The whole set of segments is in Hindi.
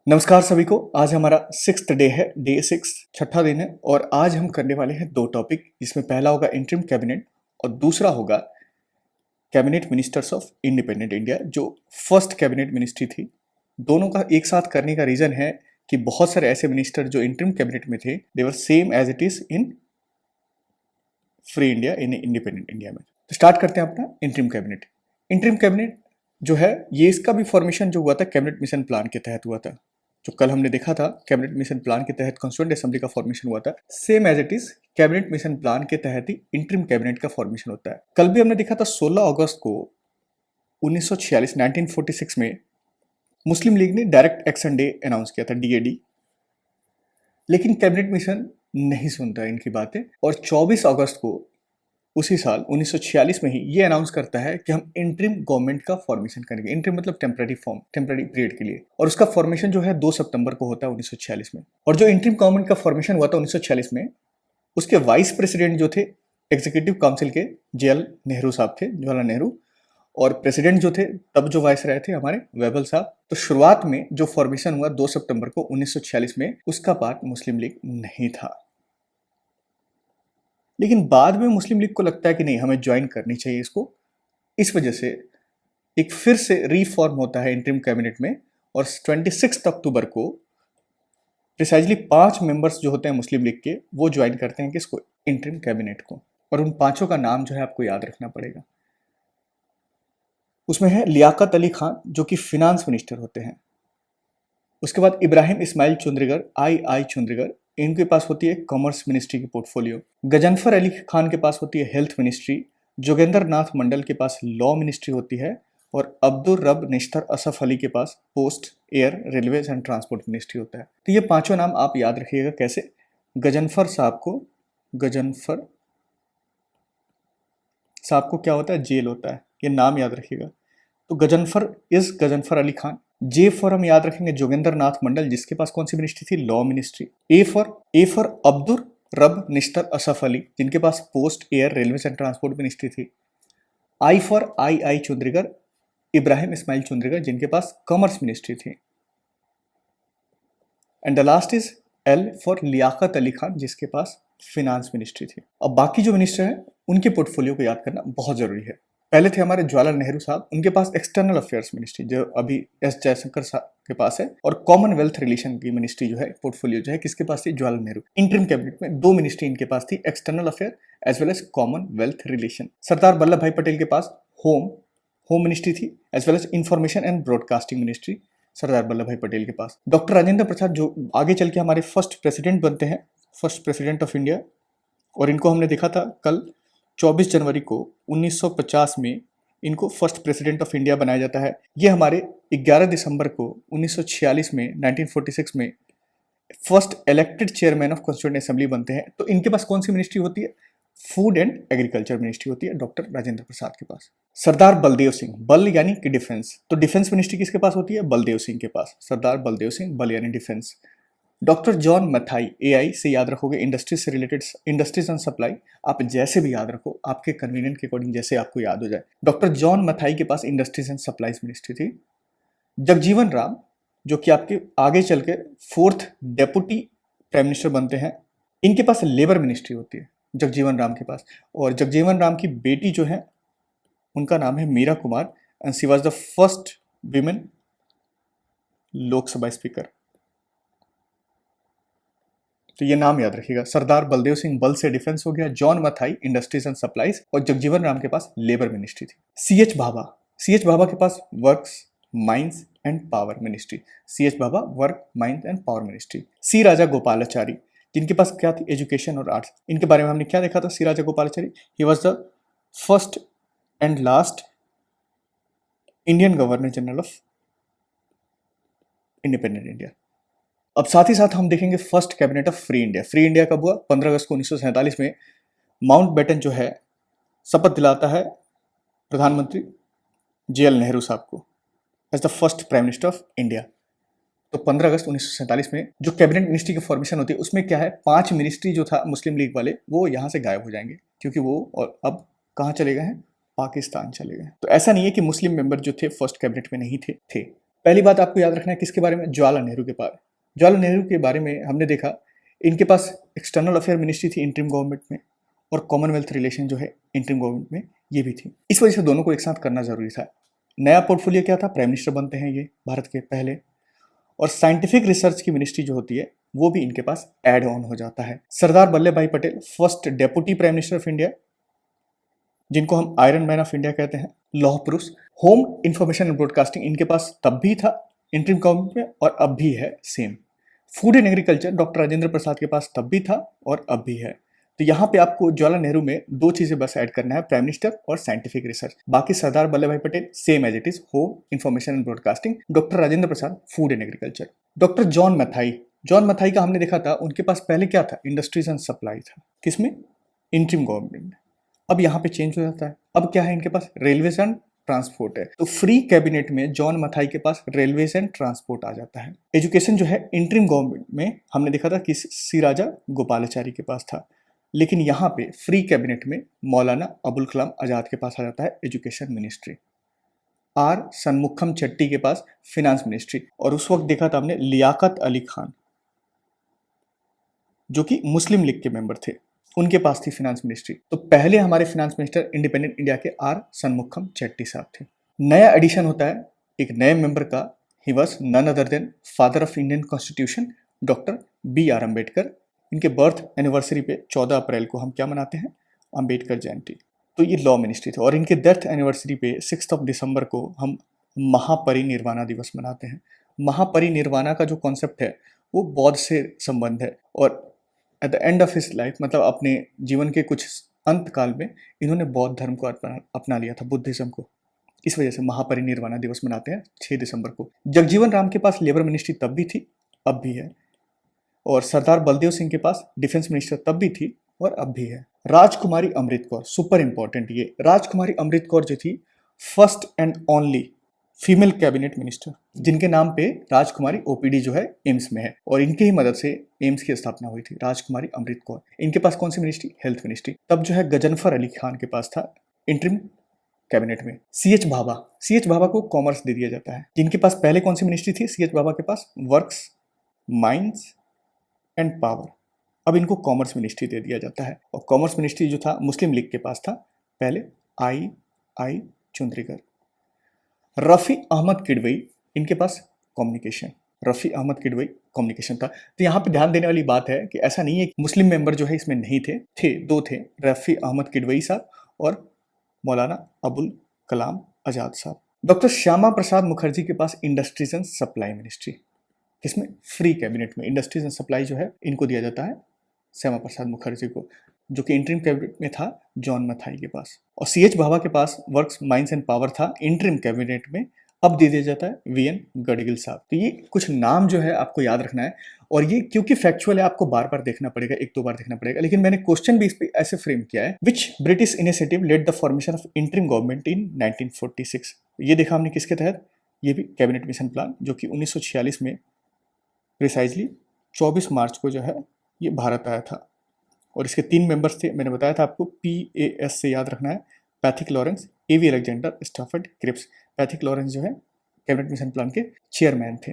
नमस्कार सभी को। आज हमारा 6th डे है, डे 6 छठा दिन है और आज हम करने वाले हैं दो टॉपिक, जिसमें पहला होगा इंटरिम कैबिनेट और दूसरा होगा cabinet ministers of independent India, जो फर्स्ट कैबिनेट मिनिस्ट्री थी। दोनों का एक साथ करने का रीजन है कि बहुत सारे ऐसे मिनिस्टर जो इंटरिम कैबिनेट में थे, they were same as it is in free India, in independent India में। तो स्टार्ट करते हैं अपना इंटरिम कैबिनेट। इंटरिम कैबिनेट जो है, ये इसका भी फॉर्मेशन जो हुआ था कैबिनेट मिशन प्लान के तहत हुआ था। जो कल हमने देखा था कैबिनेट मिशन प्लान के तहत कॉन्स्टिट्यूएंट असेंबली का फॉर्मेशन हुआ था, same as it is cabinet mission plan के तहत ही इंटरिम कैबिनेट का फॉर्मेशन होता है। कल भी हमने देखा था 16 अगस्त को 1946 1946 में मुस्लिम लीग ने डायरेक्ट एक्शन डे अनाउंस किया था, डीएडी। लेकिन कैबिनेट मिशन नहीं सुनता इनकी बातें और 24 अगस्त को उसी साल 1946 में ही ये अनाउंस करता है कि हम इंटरिम गवर्नमेंट का फॉर्मेशन करेंगे। इंटरिम मतलब टेम्पररी फॉर्म, टेम्पररी पीरियड के लिए। और उसका फॉर्मेशन जो है 2 सितंबर को होता है 1946 में। और जो इंटरिम गवर्नमेंट का फॉर्मेशन हुआ था 1946 में, उसके वाइस प्रेसिडेंट जो थे एग्जीक्यूटिव काउंसिल के जेएल नेहरू साहब थे, जवाहरलाल नेहरू। और प्रेसिडेंट जो थे तब जो वाइस रहे थे हमारे वेबल साहब। तो शुरुआत में जो फॉर्मेशन हुआ 2 सितंबर को 1946 में, उसका पार्ट मुस्लिम लीग नहीं था। लेकिन बाद में मुस्लिम लीग को लगता है कि नहीं, हमें ज्वाइन करनी चाहिए इसको। इस वजह से एक फिर से रीफॉर्म होता है इंटरिम कैबिनेट में और 26 अक्टूबर को प्रिसाइजली 5 मेंबर्स जो होते हैं मुस्लिम लीग के, वो ज्वाइन करते हैं किसको, इंटरिम कैबिनेट को। और उन पांचों का नाम जो है आपको याद रखना पड़ेगा। उसमें है लियाकत अली खान, जो कि फिनांस मिनिस्टर होते हैं। उसके बाद इब्राहिम इस्माइल चुंद्रीगर, आई चुंद्रीगर, इनके पास होती है कॉमर्स मिनिस्ट्री की पोर्टफोलियो। गजनफर अली खान के पास होती है हेल्थ मिनिस्ट्री। जोगेंद्र नाथ मंडल के पास लॉ मिनिस्ट्री होती है। और अब्दुल रब निश्तर असफ अली के पास post, air, railways and transport ministry होता है। तो ये पांचों नाम आप याद रखिएगा। कैसे? गजनफर साहब को क्या होता है, जेल होता है। ये नाम याद रखिएगा। तो Ghazanfar is Ghazanfar Ali Khan. J for हम याद रखेंगे जोगेंद्र नाथ मंडल, जिसके पास कौन सी मिनिस्ट्री थी, law ministry. A for Abdul Rab Nishtar Asaf Ali, जिनके पास post, air, railway and transport ministry थी। I for I Chundrigar, Ibrahim Ismail Chundrigar, जिनके पास कॉमर्स मिनिस्ट्री थी। And the last is L for Liaquat Ali Khan, जिसके पास फिनांस मिनिस्ट्री थी। अब बाकी जो मिनिस्टर हैं उनके पोर्टफोलियो को याद करना बहुत जरूरी है। पहले थे हमारे जवाहरलाल नेहरू साहब, उनके पास एक्सटर्नल अफेयर्स मिनिस्ट्री, जो अभी एस जयशंकर साहब के पास है। और कॉमनवेल्थ रिलेशन की मिनिस्ट्री जो है, पोर्टफोलियो जो है, किसके पास थी, जवाहरलाल नेहरू। इंटरिम कैबिनेट में 2 मिनिस्ट्री इनके पास थी, external affair as well as commonwealth relation. Sardar Vallabh Bhai Patel के पास होम मिनिस्ट्री थी, as well as information and broadcasting ministry Sardar Vallabh Bhai Patel के पास। डॉक्टर राजेंद्र प्रसाद जो आगे चल के हमारे फर्स्ट प्रेसिडेंट बनते हैं, फर्स्ट प्रेसिडेंट ऑफ इंडिया। और इनको हमने देखा था कल 24 जनवरी को 1950 में इनको फर्स्ट प्रेसिडेंट ऑफ इंडिया बनाया जाता है। ये हमारे 11 दिसंबर को 1946 में 1946 में first elected chairman of constituent assembly बनते हैं। तो इनके पास कौन सी मिनिस्ट्री होती है, फूड एंड एग्रीकल्चर मिनिस्ट्री होती है डॉक्टर राजेंद्र प्रसाद के पास। सरदार बलदेव सिंह, बल यानी कि डिफेंस, तो डिफेंस मिनिस्ट्री किसके पास होती है, बलदेव सिंह के पास। सरदार बलदेव सिंह, बल यानी defence. Doctor John Mathai, AI से याद रखोगे, इंडस्ट्रीज से रिलेटेड, इंडस्ट्रीज एंड सप्लाई। आप जैसे भी याद रखो, आपके कन्वीनियंट के अकॉर्डिंग जैसे आपको याद हो जाए। डॉक्टर जॉन मथाई के पास इंडस्ट्रीज एंड सप्लाईज मिनिस्ट्री थी। जगजीवन राम, जो कि आपके आगे चल के 4th डेप्यूटी प्राइम मिनिस्टर बनते हैं, इनके पास लेबर मिनिस्ट्री होती है जगजीवन राम के पास। और जगजीवन राम की बेटी जो है, उनका नाम है Meira Kumar, and she was the first women Lok Sabha speaker. तो ये नाम याद रखिएगा। सरदार बलदेव सिंह बल से डिफेंस हो गया, John Matthai industries and supplies, और जगजीवन राम के पास लेबर मिनिस्ट्री थी। सीएच भाभा के पास works, mines and power ministry. CH Bhabha, work, mines and power ministry. C Raja Gopalachari, जिनके पास क्या थी, एजुकेशन और आर्ट्स। इनके बारे में हमने क्या देखा था, C Raja Gopalachari, he was the first and last Indian governor general of independent India. अब साथ ही साथ हम देखेंगे first cabinet of free India. Free India कब हुआ, 15 अगस्त को 1947 में माउंटबेटन जो है शपथ दिलाता है प्रधानमंत्री जेएल नेहरू साहब को as the first prime minister of India. तो 15 अगस्त 1947 में जो कैबिनेट मिनिस्ट्री की फॉर्मेशन होती है, उसमें क्या है, 5 मिनिस्ट्री जो था मुस्लिम लीग वाले, वो यहाँ से गायब हो जाएंगे, क्योंकि वो और अब कहाँ चले गए हैं, पाकिस्तान चले गए। तो ऐसा नहीं है कि मुस्लिम मेंबर जो थे फर्स्ट कैबिनेट में नहीं थे। पहली बात आपको याद रखना है किसके बारे में, जवाहरलाल नेहरू के बारे। जवाहरलाल नेहरू के बारे में हमने देखा इनके पास एक्सटर्नल अफेयर मिनिस्ट्री थी इंटरिम गवर्नमेंट में, और कॉमनवेल्थ रिलेशन जो है इंटरिम गवर्नमेंट में ये भी थी। इस वजह से दोनों को एक साथ करना जरूरी था। नया पोर्टफोलियो क्या था, प्राइम मिनिस्टर बनते हैं ये भारत के पहले, और साइंटिफिक रिसर्च की मिनिस्ट्री जो होती है वो भी इनके पास एड ऑन हो जाता है। सरदार Vallabh Bhai Patel first deputy prime minister of India, जिनको हम आयरन मैन ऑफ इंडिया कहते हैं, लौह पुरुष। होम इंफॉर्मेशन एंड ब्रॉडकास्टिंग इनके पास तब भी था इंटरिम गवर्नमेंट में और अब भी है same. Food and agriculture doctor Rajendra Prasad के पास तब भी था और अब भी है। तो यहाँ पे आपको जवाहरलाल नेहरू में दो चीजें बस ऐड करना है, प्राइम मिनिस्टर और साइंटिफिक रिसर्च। बाकी Sardar Vallabh Bhai Patel same as it is, home information and broadcasting. Doctor Rajendra Prasad food and agriculture. Doctor John Mathai, John Mathai का हमने देखा था उनके पास पहले क्या था, इंडस्ट्रीज एंड सप्लाई था, किसमें, इंटरिम गवर्नमेंट में। अब यहाँ पे चेंज हो जाता है, अब क्या है इनके पास, रेलवेज एंड ट्रांसपोर्ट है। तो फ्री कैबिनेट में जॉन मथाई के पास रेलवेज एंड ट्रांसपोर्ट आ जाता है। एजुकेशन जो है इंटरिम गवर्नमेंट में हमने देखा था कि सी राजा गोपालाचारी के पास था, लेकिन यहाँ पे फ्री कैबिनेट में मौलाना अबुल कलाम आजाद के पास आ जाता है एजुकेशन मिनिस्ट्री। आर सनमुखम चट्टी के पास फिनेंस मिनिस्ट्री, और उस वक्त देखा था हमने लियाकत अली खान जो कि मुस्लिम लीग के मेंबर थे, उनके पास थी फिनेंस मिनिस्ट्री। तो पहले हमारे फिनेंस मिनिस्टर इंडिपेंडेंट इंडिया के आर सनमुखम चेट्टी साहब थे। नया एडिशन होता है एक नए मेंबर का, he was none other than father of Indian constitution, doctor B R Ambedkar. इनके बर्थ एनिवर्सरी पे 14 अप्रैल को हम क्या मनाते हैं, अम्बेडकर जयंती। तो ये लॉ मिनिस्ट्री थे, और इनके डेथ एनिवर्सरी पे 6 दिसंबर को हम महापरिनिर्वाणा दिवस मनाते हैं। महापरिनिर्वाणा का जो कॉन्सेप्ट है वो बौद्ध से संबंध है, और at the end of his life, मतलब अपने जीवन के कुछ अंत काल में इन्होंने बौद्ध धर्म को अपना लिया था, बुद्धिज्म को। इस वजह से महापरिनिर्वाणा दिवस मनाते हैं 6 दिसंबर को। जगजीवन राम के पास लेबर मिनिस्ट्री तब भी थी, अब भी है, और सरदार बलदेव सिंह के पास डिफेंस मिनिस्टर तब भी थी और अब भी है। राजकुमारी अमृत कौर, सुपर इंपॉर्टेंट ये राजकुमारी अमृत कौर जो थी, first and only female cabinet minister, जिनके नाम पे राजकुमारी ओपीडी जो है एम्स में है, और इनके ही मदद से एम्स की स्थापना हुई थी, राजकुमारी अमृत कौर। इनके पास कौन सी मिनिस्ट्री, हेल्थ मिनिस्ट्री। तब जो है गजनफर अली खान के पास था इंटरिम कैबिनेट में। सीएच भाभा, सीएच भाभा को कॉमर्स दे दिया जाता है। जिनके पास पहले कौन सी मिनिस्ट्री थी, सीएच भाभा के पास वर्क्स, माइंस एंड पावर। अब इनको कॉमर्स मिनिस्ट्री दे दिया जाता है, और कॉमर्स मिनिस्ट्री जो था मुस्लिम लीग के पास था पहले, आई चुंद्रीकर। रफ़ी अहमद किडवई, इनके पास कम्युनिकेशन, रफ़ी अहमद किडवई कम्युनिकेशन था। तो यहाँ पे ध्यान देने वाली बात है कि ऐसा नहीं है कि मुस्लिम मेंबर जो है इसमें नहीं थे, दो थे, रफ़ी अहमद किडवई साहब और मौलाना अबुल कलाम आजाद साहब। डॉक्टर श्यामा प्रसाद मुखर्जी के पास इंडस्ट्रीज एंड सप्लाई मिनिस्ट्री, किसमें, फ्री कैबिनेट में। इंडस्ट्रीज एंड सप्लाई जो है इनको दिया जाता है श्यामा प्रसाद मुखर्जी को, जो कि इंटरिम कैबिनेट में था जॉन मथाई के पास। और सीएच भाभा के पास वर्क्स, माइंस एंड पावर था इंटरिम कैबिनेट में, अब दे दिया जाता है वीएन गडगिल साहब। तो ये कुछ नाम जो है आपको याद रखना है, और ये क्योंकि फैक्चुअल है आपको बार बार देखना पड़ेगा, एक दो बार देखना पड़ेगा, लेकिन मैंने क्वेश्चन भी इस पे ऐसे फ्रेम किया है, which British initiative led the formation of interim government in 1946। ये देखा हमने किसके तहत, ये भी कैबिनेट मिशन प्लान, जो कि 1946 में प्रिसाइजली 24 मार्च को जो है ये भारत आया था। और इसके 3 मेंबर्स थे, मैंने बताया था आपको, PAS से याद रखना है, Pethick Lawrence, AV Alexander, Stafford Cripps. Pethick Lawrence जो है कैबिनेट मिशन प्लान के चेयरमैन थे।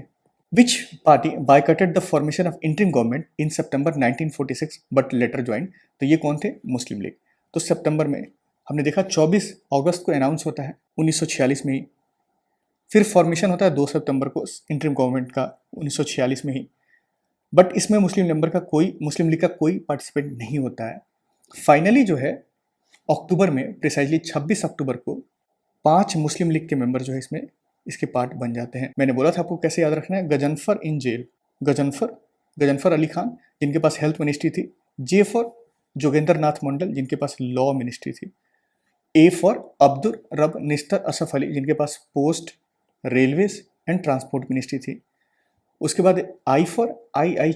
Which party boycotted the formation of interim government in September 1946 but later join. तो ये कौन थे, मुस्लिम लीग। तो सितंबर में हमने देखा 24 अगस्त को अनाउंस होता है 1946 में ही, फिर फॉर्मेशन होता है 2 सितंबर को इंटरिम गवर्नमेंट का 1946 में ही, बट इसमें मुस्लिम लीग का कोई पार्टिसिपेट नहीं होता है। फाइनली जो है अक्टूबर में, प्रिसाइजली 26 अक्टूबर को 5 मुस्लिम लीग के मेंबर जो है इसमें इसके पार्ट बन जाते हैं। मैंने बोला था आपको कैसे याद रखना है, गजनफर इन जेल, गजनफर अली खान जिनके पास हेल्थ मिनिस्ट्री थी, J फॉर जोगेंद्र नाथ मंडल जिनके पास लॉ मिनिस्ट्री थी, A फॉर अब्दुल रब निस्तर असफ अली जिनके पास post, railways and transport ministry थी। उसके बाद आई फॉर आई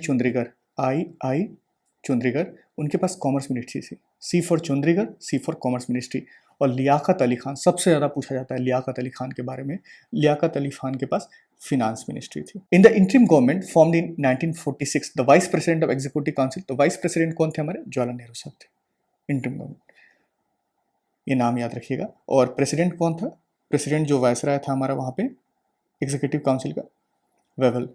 चुंद्रीगर, उनके पास कॉमर्स मिनिस्ट्री थी। C for Chundrigar, C for commerce ministry. और लियाकत अली खान, सबसे ज़्यादा पूछा जाता है लियाकत अली खान के बारे में, लियाकत अली खान के पास फिनांस मिनिस्ट्री थी। इन the interim government formed in 1946 the vice president of executive council. तो वाइस प्रेसिडेंट कौन थे हमारे, जवाहरलाल नेहरू साहब थे इंटरिम गवर्नमेंट, ये नाम याद रखिएगा। और प्रेसिडेंट कौन था, प्रेसिडेंट जो वायसराय था हमारा वहाँ पे एग्जीक्यूटिव काउंसिल का Wavell.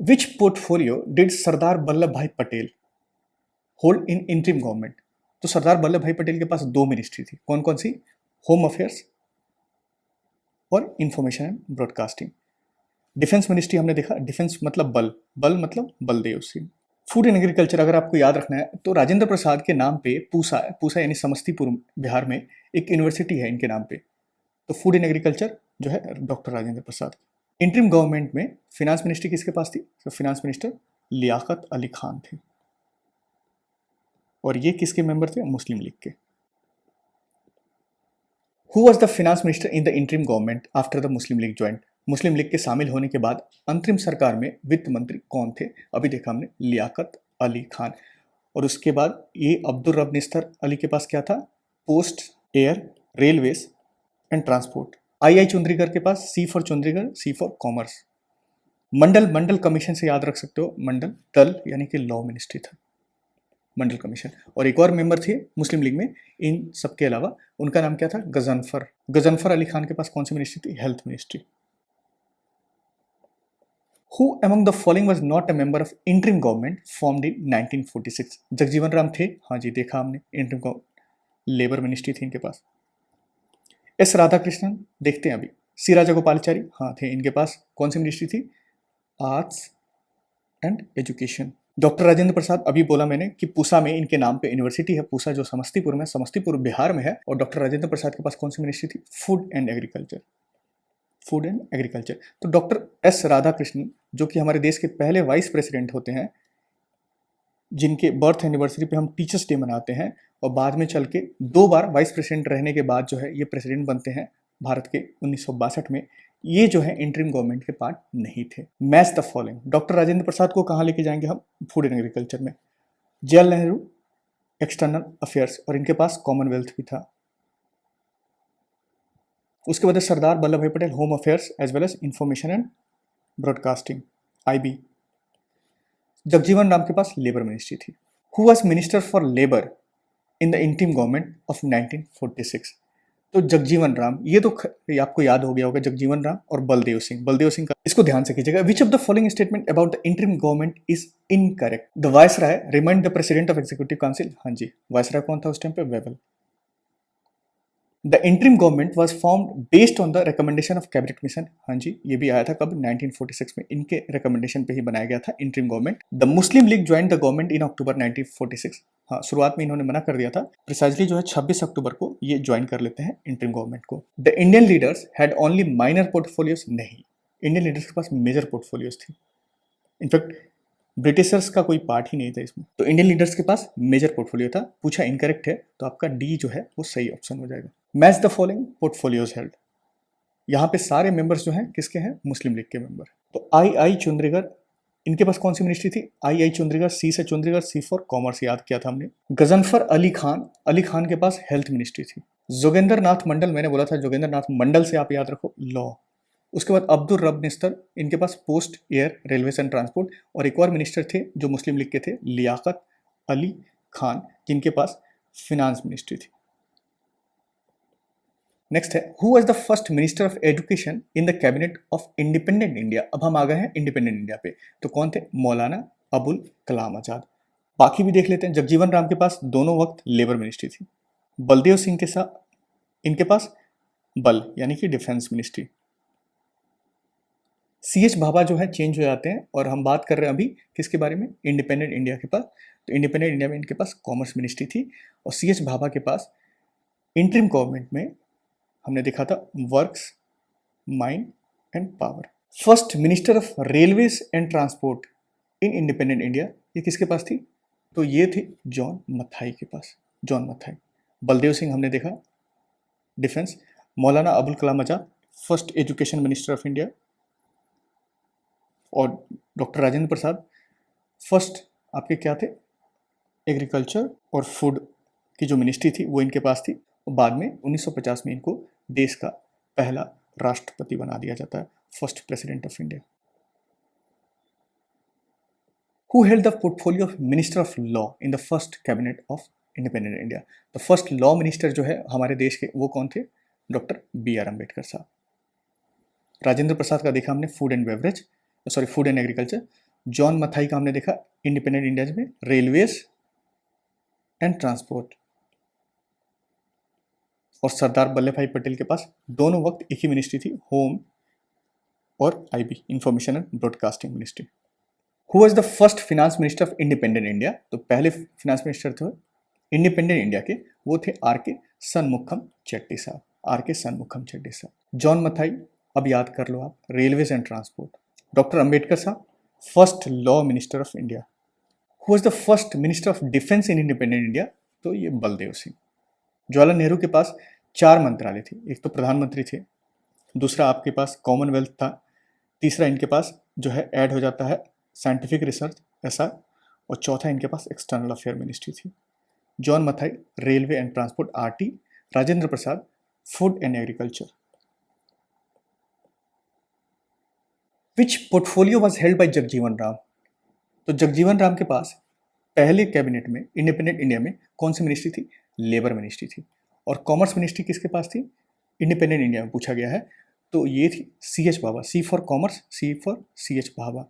Which portfolio did Sardar Vallabh Bhai Patel hold in interim government? तो सरदार वल्लभ भाई पटेल के पास दो मिनिस्ट्री थी, कौन कौन सी? होम अफेयर्स और information and broadcasting. Defence ministry हमने देखा, डिफेंस मतलब बल, बल मतलब Baldev Singh. Food and agriculture अगर आपको याद रखना है तो राजेंद्र प्रसाद के नाम पे पूसा है, पूसा यानी समस्तीपुर बिहार में एक यूनिवर्सिटी है इनके नाम पे। तो फूड एंड एग्रीकल्चर जो है डॉक्टर राजेंद्र प्रसाद। इंटरिम गवर्नमेंट में फिनांस मिनिस्ट्री किसके पास थी? तो फिनांस मिनिस्टर लियाकत अली खान थे, और ये किसके मेंबर थे? मुस्लिम लीग के। Who was the finance minister in the interim government after the Muslim League joint? Muslim league के शामिल होने के बाद अंतरिम सरकार में वित्त मंत्री कौन थे? अभी देखा हमने, लियाकत अली खान। और उसके बाद ये अब्दुल रब निस्तर अली के पास क्या था? Post, air, railways and transport. I Chundrigar के पास C for Chundrigar, C for commerce. Mandal, Mandal commission से याद रख सकते हो, मंडल दल यानी कि लॉ मिनिस्ट्री था मंडल कमीशन। और एक और मेंबर थे मुस्लिम लीग में इन सबके अलावा, उनका नाम क्या था? गजनफर। गजनफर अली खान के पास कौन सी मिनिस्ट्री थी? Health ministry. Who among the following was not a member of interim government formed in 1946? Jagjivan Ram थे, हाँ जी देखा हमने, इंटरिम लेबर मिनिस्ट्री थी इनके पास। एस राधाकृष्णन देखते हैं अभी। सी राजागोपालाचारी, हाँ थे, इनके पास कौन सी मिनिस्ट्री थी? Arts and education. Doctor Rajendra Prasad, अभी बोला मैंने कि पूसा में इनके नाम पे यूनिवर्सिटी है, पूसा जो समस्तीपुर में, समस्तीपुर बिहार में है। और डॉक्टर राजेंद्र प्रसाद के पास कौन सी मिनिस्ट्री थी? Food and agriculture, food and agriculture. तो डॉक्टर एस राधाकृष्णन जो कि हमारे देश के पहले वाइस प्रेसिडेंट होते हैं, जिनके बर्थ एनिवर्सरी पे हम टीचर्स डे मनाते हैं, और बाद में चल के 2 बार वाइस प्रेसिडेंट रहने के बाद जो है ये प्रेसिडेंट बनते हैं भारत के 1962 में। ये जो है इंटरिम गवर्नमेंट के पार्ट नहीं थे। Match the following. Doctor Rajendra Prasad को कहाँ लेके जाएंगे हम? फूड एंड एग्रीकल्चर में। जवाहरलाल नेहरू एक्सटर्नल अफेयर्स, और इनके पास कॉमनवेल्थ भी था। उसके बाद Sardar Vallabh Bhai Patel home affairs as well as information and broadcasting, IB। Jagjivan Ram के पास लेबर मिनिस्ट्री थी। Who was minister for labour in the interim government of 1946? तो जगजीवन राम, ये तो ये आपको याद हो गया होगा, जगजीवन राम और बलदेव सिंह। बलदेव सिंह का इसको ध्यान से कीजिएगा। Which of the following statement about the interim government is incorrect? The viceroy remind the president of executive council, हाँ जी, वायसराय कौन था उस टाइम पे? Wavell. The interim government was formed based on the recommendation of cabinet mission, हाँ जी, ये भी आया था कब? 1946 में, इनके रिकमेंडेशन पे ही बनाया गया था interim government. The Muslim League joined the government in October 1946, हाँ शुरुआत में इन्होंने मना कर दिया था, प्रिसाइजली जो है 26 अक्टूबर को ये ज्वाइन कर लेते हैं इंटरिम गवर्नमेंट को। The Indian leaders had only minor portfolios, नहीं, इंडियन लीडर्स के पास मेजर पोर्टफोलियोज थी। इनफैक्ट ब्रिटिशर्स का कोई पार्ट ही नहीं था इसमें। तो इंडियन लीडर्स के पास मेजर पोर्टफोलियो था। पूछा इनकरेक्ट है तो आपका डी जो है वो सही ऑप्शन हो जाएगा। Match the following portfolios held. यहाँ पे सारे मेंबर्स जो हैं किसके हैं? मुस्लिम लीग के मेंबर। तो आई चुंद्रीगढ़, इनके पास कौन सी मिनिस्ट्री थी? आई चुंद्रीगढ़, सी से चुंद्रीगढ़, सी फॉर कॉमर्स याद किया था हमने। गजनफर अली खान, अली खान के पास हेल्थ मिनिस्ट्री थी। जोगेंद्र नाथ मंडल, मैंने बोला था जोगेंद्र नाथ मंडल से आप याद रखो, लॉ। उसके बाद अब्दुल रब निस्तर, इनके पास post, air, railways and transport. और एक और मिनिस्टर थे जो मुस्लिम लीग के थे, लियाकत अली खान, जिनके पास फिनांस मिनिस्ट्री थी। नेक्स्ट है, who was the first minister of education in the cabinet of independent India? अब हम आ गए हैं इंडिपेंडेंट इंडिया पे, तो कौन थे? मौलाना अबुल कलाम आजाद। बाकी भी देख लेते हैं। जगजीवन राम के पास दोनों वक्त लेबर मिनिस्ट्री थी। बलदेव सिंह के साथ इनके पास बल यानी कि डिफेंस मिनिस्ट्री। CH भाभा जो है चेंज हो जाते हैं, और हम बात कर रहे हैं अभी किसके बारे में? इंडिपेंडेंट इंडिया के पास। तो इंडिपेंडेंट इंडिया में इनके पास कॉमर्स मिनिस्ट्री थी, और CH भाभा के पास इंटरिम गवर्नमेंट में हमने देखा था works, mine and power. First minister of railways and transport in independent India, ये किसके पास थी? तो ये थी जॉन मथाई के पास, जॉन मथाई। बलदेव सिंह हमने देखा defence. Maulana Abul Kalam Azad first education minister of India, और डॉक्टर राजेंद्र प्रसाद फर्स्ट आपके क्या थे? एग्रीकल्चर और फूड की जो मिनिस्ट्री थी वो इनके पास थी। और बाद में 1950 में इनको देश का पहला राष्ट्रपति बना दिया जाता है, first president of India. Who held the portfolio of minister of law in the first cabinet of independent India? तो फर्स्ट लॉ मिनिस्टर जो है हमारे देश के, वो कौन थे? डॉक्टर BR अम्बेडकर साहब। राजेंद्र प्रसाद का देखा हमने food and beverage, sorry food and agriculture. John Mathai का हमने देखा इंडिपेंडेंट इंडिया में रेलवेज एंड ट्रांसपोर्ट। और सरदार वल्लभ भाई पटेल के पास दोनों वक्त एक ही मिनिस्ट्री थी, होम और IB, information and broadcasting ministry. Who was the first finance minister of independent India? तो पहले फिनेंस मिनिस्टर थे इंडिपेंडेंट इंडिया के, वो थे आर के सनमुखम चेट्टी साहब, आर के सनमुखम चेट्टी साहब। जॉन मथाई, अब याद कर लो आप, railways and transport. Doctor Ambedkar Sahab, first law minister of India. Who was the first minister of defence in independent India? तो ये बलदेव सिंह। जवाहरलाल नेहरू के पास 4 मंत्रालय थे, एक तो प्रधानमंत्री थे, दूसरा आपके पास कॉमनवेल्थ था, तीसरा इनके पास जो है ऐड हो जाता है साइंटिफिक रिसर्च ऐसा, और चौथा इनके पास एक्सटर्नल अफेयर मिनिस्ट्री थी। John Mathai railway and transport RT, Rajendra Prasad food and agriculture. Which portfolio was held by Jagjivan Ram? तो जगजीवन राम के पास पहले कैबिनेट में इंडिपेंडेंट इंडिया में कौन सी मिनिस्ट्री थी? लेबर मिनिस्ट्री थी। और कॉमर्स मिनिस्ट्री किसके पास थी? इंडिपेंडेंट इंडिया में पूछा गया है, तो ये थी C H Bhabha, C for commerce, C for C H Bhabha.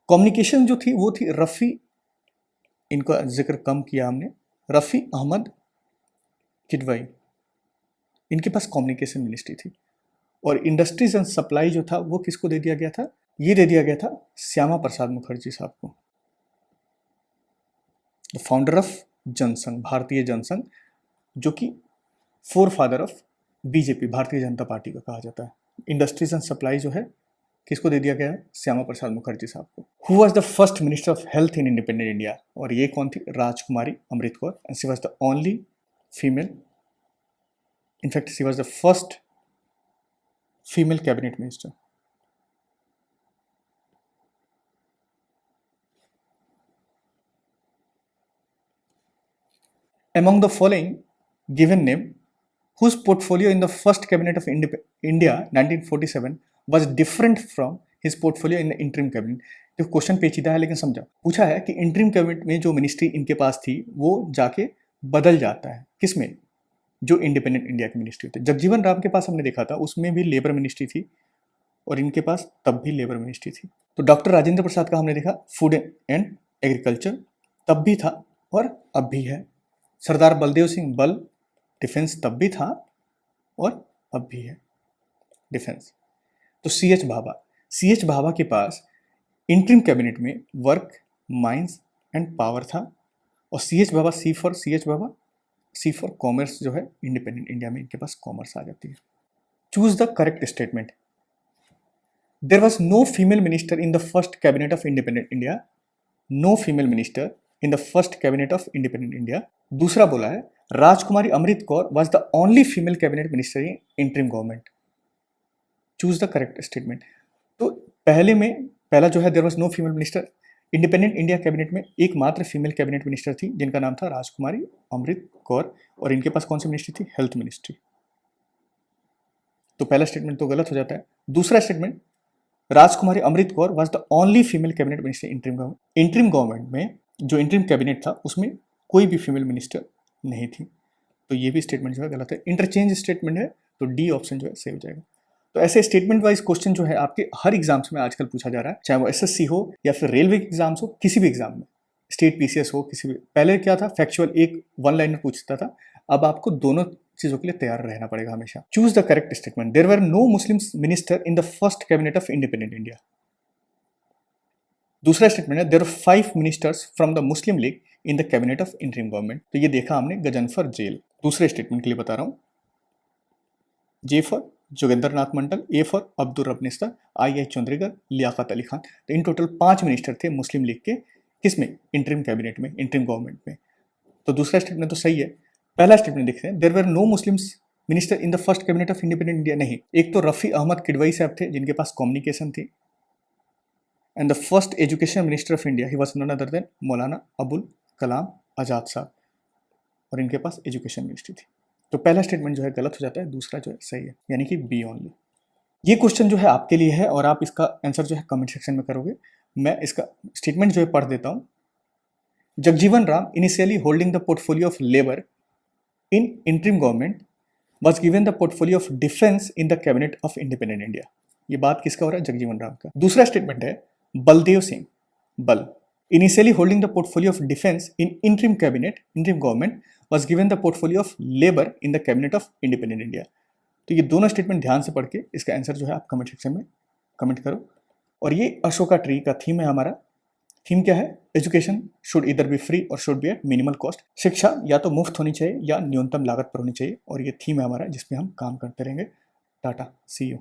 Communication जो थी वो थी रफ़ी, इनका जिक्र कम किया हमने, रफ़ी अहमद किदवई, इनके पास कम्युनिकेशन मिनिस्ट्री थी। और इंडस्ट्रीज एंड सप्लाई जो था वो किसको दे दिया गया था? ये दे दिया गया था श्यामा प्रसाद मुखर्जी साहब को, द फाउंडर ऑफ जनसंघ, भारतीय जनसंघ, जो कि four father of BJP, Bharatiya Janata party का कहा जाता है। इंडस्ट्रीज एंड सप्लाई जो है किसको दे दिया गया है? श्यामा प्रसाद मुखर्जी साहब को। Who was the first minister of health in independent India? और ये कौन थी? Rajkumari Amrit Kaur, and she was the only female, in fact she was the first female cabinet minister. Among the following given name, whose portfolio in the first cabinet of India 1947 was different from his portfolio in the interim cabinet? तो क्वेश्चन पेचीदा है लेकिन समझा। पूछा है कि इंटरिम कैबिनेट में जो मिनिस्ट्री इनके पास थी वो जाके बदल जाता है किसमें? जो इंडिपेंडेंट इंडिया की मिनिस्ट्री थी। जगजीवन राम के पास हमने देखा था उसमें भी लेबर मिनिस्ट्री थी और इनके पास तब भी लेबर मिनिस्ट्री थी। तो डॉक्टर राजेंद्र प्रसाद का हमने देखा फूड एंड एग्रीकल्चर, तब भी था और अब भी है। सरदार बलदेव सिंह बल, डिफेंस तब भी था और अब भी है डिफेंस। तो सी एच भाभा के पास इंटरिम कैबिनेट में वर्क, माइंस एंड पावर था, और C H Bhabha, C for commerce जो है इंडिपेंडेंट इंडिया में इनके पास कॉमर्स आ जाती है। Choose the correct statement. There was no female minister in the first cabinet of independent India, no female minister in the first cabinet of independent India. दूसरा बोला है Rajkumari Amrit Kaur was the only female cabinet minister in interim government. Choose the correct statement. तो पहला जो है there was no female minister, independent India cabinet में एकमात्र फीमेल कैबिनेट मिनिस्टर थी जिनका नाम था राजकुमारी अमृत कौर, और इनके पास कौन सी मिनिस्ट्री थी? Health ministry. तो पहला स्टेटमेंट तो गलत हो जाता है। दूसरा statement Rajkumari Amrit Kaur was the only female cabinet minister interim government में जो इंटरिम कैबिनेट था उसमें कोई भी फीमेल मिनिस्टर नहीं थी, तो ये भी स्टेटमेंट जो है गलत है। इंटरचेंज स्टेटमेंट है, तो डी ऑप्शन जो है सही हो जाएगा। तो ऐसे स्टेटमेंट वाइज क्वेश्चन जो है आपके हर एग्जाम्स में आजकल पूछा जा रहा है, चाहे वो एसएससी हो या फिर रेलवे के एग्जाम्स हो, किसी भी एग्जाम में, स्टेट पीसीएस हो, किसी भी। पहले क्या था, फैक्चुअल एक वन लाइनर पूछता था, अब आपको दोनों चीजों के लिए तैयार रहना पड़ेगा हमेशा। Choose the correct statement. There were no Muslim minister in the first cabinet of independent India. दूसरा स्टेटमेंट है there are 5 ministers from the Muslim League in the cabinet of interim government. तो ये देखा हमने गजनफर जेल। दूसरे स्टेटमेंट के लिए बता रहा हूं, J for Jogendra Nath Mandal, A for Abdul Rab निस्तर, आई चंद्रीगढ़, लियाकत अली खान। तो इन टोटल 5 मिनिस्टर थे मुस्लिम लीग के, किसमें? इंटरिम कैबिनेट में, इंटरिम गवर्नमेंट में। तो दूसरा स्टेटमेंट तो सही है। पहला स्टेटमेंट देखते हैं, there were no Muslims minister in the first cabinet of independent India. नहीं, एक तो रफ़ी अहमद किदवई साहब थे जिनके पास कम्युनिकेशन थी, and the first education minister of India he was none other than Maulana Abul Kalam Azad साहब, और इनके पास एजुकेशन मिनिस्ट्री थी। तो पहला स्टेटमेंट जो है गलत हो जाता है, दूसरा जो है सही है, यानी कि बी ओनली। ये क्वेश्चन जो है आपके लिए है और आप इसका आंसर जो है कमेंट सेक्शन में करोगे। मैं इसका स्टेटमेंट जो है पढ़ देता हूँ। Jagjivan Ram initially holding the portfolio of labour in interim government was given the portfolio of defense in the cabinet of independent India. ये बात किसका हो रहा है? जगजीवन राम का। दूसरा स्टेटमेंट है बलदेव सिंह, बल, initially holding the portfolio of defense in interim cabinet, interim government, was given the portfolio of labor in the cabinet of independent India. तो ये दोनों स्टेटमेंट ध्यान से पढ़ के इसका आंसर जो है आप कमेंट सेक्शन में कमेंट करो। और ये अशोका ट्री का थीम है हमारा। थीम क्या है? Education should either be free और should be at minimal cost. शिक्षा या तो मुफ्त होनी चाहिए या न्यूनतम लागत पर होनी चाहिए, और ये थीम है हमारा जिसमें हम काम करते रहेंगे। टाटा, सी यू।